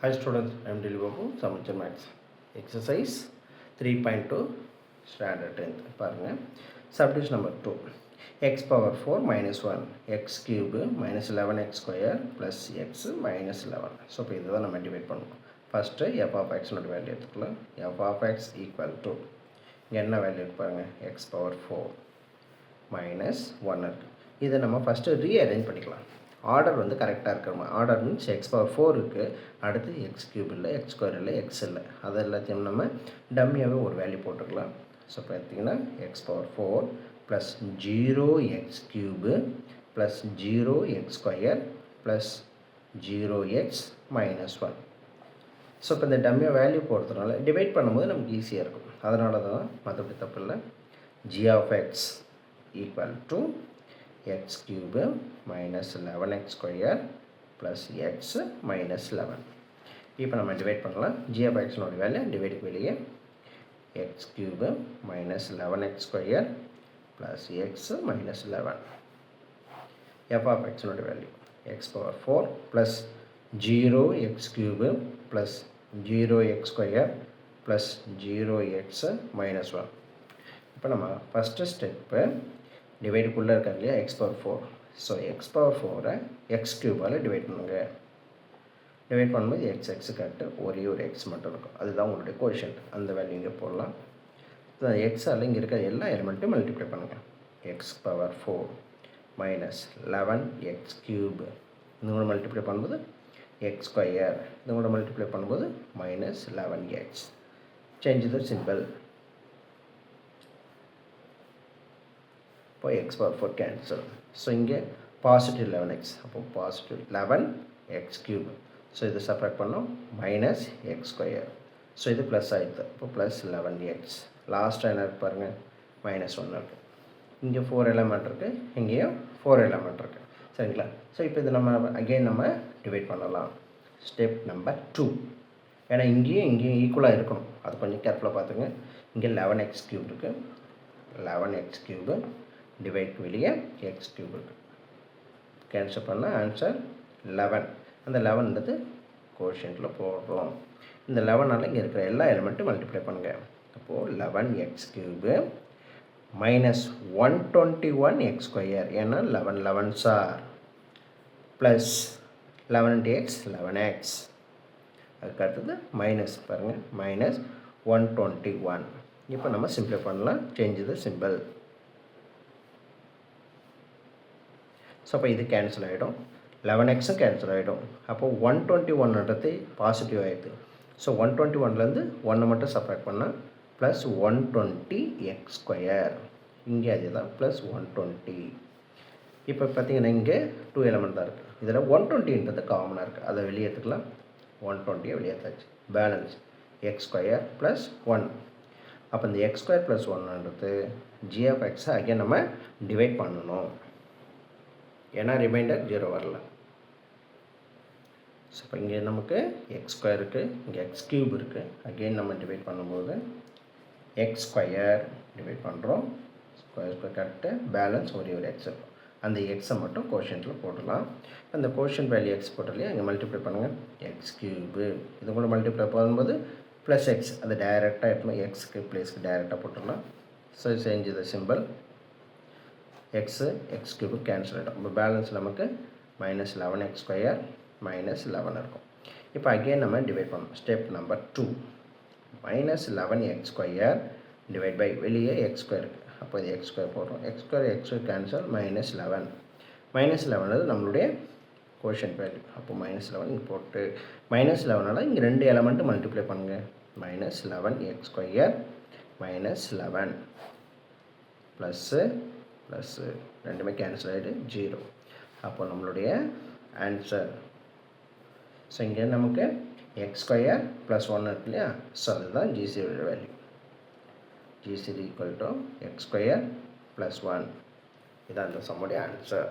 Hi students, I am Dilip Babu, Samanchan Maths. Exercise 3.2 standard 10th. பாருங்க. Subdivision number 2. X power 4 minus 1 x cube minus 11x square plus x minus 11. So, இப்போ இதுதான் நம்ம divide பண்ணுவோம். First f of x naught value எடுத்துக்கலாம். f of x equal to இங்கே என்ன value இருக்கு பாருங்க, x power 4 minus 1 இருக்கு. இதை நம்ம ஃபஸ்ட்டு ரீஅரேஞ்ச் பண்ணிக்கலாம். ஆர்டர் வந்து கரெக்டாக இருக்கிறோமா, ஆர்டர் மீன்ஸ் எக்ஸ் பவர் 4 இருக்குது, அடுத்து எக்ஸ் கியூப் இல்லை, எக்ஸ் ஸ்கொயர் இல்லை, எக்ஸ் இல்லை, அது எல்லாத்தையும் நம்ம டம்மியாகவே ஒரு வேல்யூ போட்டுக்கலாம். ஸோ பார்த்தீங்கன்னா X power 4 plus 0x cube plus 0x square plus 0x minus 1. So இப்போ இந்த டம்மியாக வேல்யூ போடுறதுனால டிவைட் பண்ணும்போது நமக்கு ஈஸியாக இருக்கும். அதனால தான் மற்றபடி தப்பு இல்லை. g of x equal to x cube minus 11x square plus x minus 11. இப்போ நம்ம டிவைட் பண்ணலாம். g of x naught value டிவைடுக்கு வெளியே x cube minus 11x square plus x minus 11. f of x naught value x power 4 plus 0x cube plus 0x square plus 0x minus 1. இப்போ நம்ம first step டிவைடுக்குள்ளே இருக்காங்க இல்லையா, x power 4. So x power 4 x கியூபால் divide பண்ணுங்க. Divide பண்ணும்போது x x cut ஒரே ஒரு எக்ஸ் மட்டும் இருக்கும், அதுதான் உங்களுடைய கோஷன்ட். அந்த வேல்யூ இங்கே போடலாம். எக்ஸால் இங்கே இருக்கிற எல்லா எலிமெண்ட்டும் மல்டிப்ளை பண்ணுங்கள். X power 4 minus 11x cube, இது கூட மல்டிப்ளை பண்ணும்போது எக்ஸ் ஸ்கொயர், இது கூட மல்டிப்ளை பண்ணும்போது minus 11x. Change the simple. இப்போ எக்ஸ் பவர் 4 கேன்சல். ஸோ இங்கே பாசிட்டிவ் 11x, அப்போது பாசிட்டிவ் 11x கியூப். ஸோ இது செப்பரேட் பண்ணோம், மைனஸ் எக்ஸ் ஸ்கொயர். ஸோ இது ப்ளஸ் ஆகிடுது, இப்போ ப்ளஸ் 11x. லாஸ்ட்டாக என்ன இருக்கு பாருங்கள், மைனஸ் 1 இருக்குது. இங்கே 4 எலமெண்ட் இருக்குது, இங்கேயும் 4 எலமெண்ட் இருக்குது. சரிங்களா? ஸோ இப்போ இது நம்ம அகெயின் நம்ம டிவைட் பண்ணலாம். Step number 2. ஏன்னா இங்கேயும் ஈக்குவலாக இருக்கணும், அது கொஞ்சம் கேர்ஃபுல்லாக பார்த்துங்க. இங்கே 11x கியூப் இருக்குது, 11x கியூபு டிவைட் வெளியே எக்ஸ் கியூப் இருக்குது. கேன்சல் பண்ண ஆன்சர் 11. அந்த 11ன்றது கோஷன்ட்டில் போடுறோம். இந்த 11ஆல் இங்கே இருக்கிற எல்லா எலிமெண்ட்டும் மல்டிப்ளை பண்ணுங்கள். அப்போது 11x cube minus 121x square, ஏன்னா 11 11s R plus 11x 11x. அதுக்கு அடுத்தது மைனஸ் பாருங்கள், மைனஸ் 121. இப்போ நம்ம சிம்பிளை பண்ணலாம். Change the simple. ஸோ அப்போ இது கேன்சல் ஆகிடும், 11xும் கேன்சல் ஆகிடும். அப்போது 121ன்றது பாசிட்டிவ் ஆகிடுது. ஸோ 121லேருந்து 1 மட்டும் செப்பரேட் பண்ணால் ப்ளஸ் 120x ஸ்கொயர். இங்கே அதே தான், ப்ளஸ் 120. இப்போ பார்த்தீங்கன்னா இங்கே 2 எலிமெண்ட் தான் இருக்குது, இதில் 120ன்றது காமனாக இருக்குது, அதை வெளியே எடுத்துக்கலாம். 120 வெளியே எடுத்தாச்சு. Balance x square plus 1. அப்போ இந்த எக்ஸ் ஸ்கொயர் ப்ளஸ் 1ன்றது g of x அகைன் நம்ம டிவைட் பண்ணணும், ஏன்னா ரிமைண்டர் 0 வரல. ஸோ இப்போ இங்கே நமக்கு எக்ஸ் ஸ்கொயர் இருக்குது, இங்கே எக்ஸ் கியூப் இருக்குது. அகெயின் நம்ம டிவைட் பண்ணும்போது எக்ஸ் ஸ்கொயர் டிவைட் பண்ணுறோம், ஸ்கொயர் ஸ்கொயர் கட்டு பேலன்ஸ் ஒரே ஒரு எக்ஸ் இருக்கும். அந்த எக்ஸை மட்டும் கோஷன்ட்டில் போடலாம். அந்த கோஷன் வேல்யூ எக்ஸ் போட்டாலே இங்கே மல்டிப்ளை பண்ணுங்கள், எக்ஸ் கியூபு. இது கூட மல்டிப்ளை பண்ணும்போது ப்ளஸ் எக்ஸ், அது டைரெக்டாக எடுத்துமா எக்ஸுக்கு ப்ளேஸ்க்கு டைரெக்டாக போட்டுடலாம். So change the simple. X X cube cancel ஆகிடும். இப்போ பேலன்ஸ் நமக்கு மைனஸ் 11x ஸ்கொயர் மைனஸ் 11 இருக்கும். இப்போ அகெயின் நம்ம டிவைட் பண்ணணும். Step number 2. Minus 11x square divide by வெளியே எக்ஸ் ஸ்கொயர் இருக்குது, அப்போ இது எக்ஸ் ஸ்கொயர் போடுறோம். X square cancel, minus 11. Minus 11 நம்மளுடைய கோஷன் வேல்யூ. அப்போ மைனஸ் 11 இங்கே போட்டு மைனஸ் 11ஆல் இங்கே 2 எலமெண்ட்டு மல்டிப்ளை பண்ணுங்கள். Minus 11x square minus 11 plus plus ரெண்டுமே கேன்சல் ஆகிடு 0. அப்போ நம்மளுடைய ஆன்சர், ஸோ இங்கே நமக்கு எக்ஸ் ஸ்கொயர் ப்ளஸ் 1 இருக்கு இல்லையா, ஸோ அதுதான் ஜிசியோட வேல்யூ. ஜிசி equal to x square plus 1. இதான் அந்த சம்முடைய ஆன்சர்.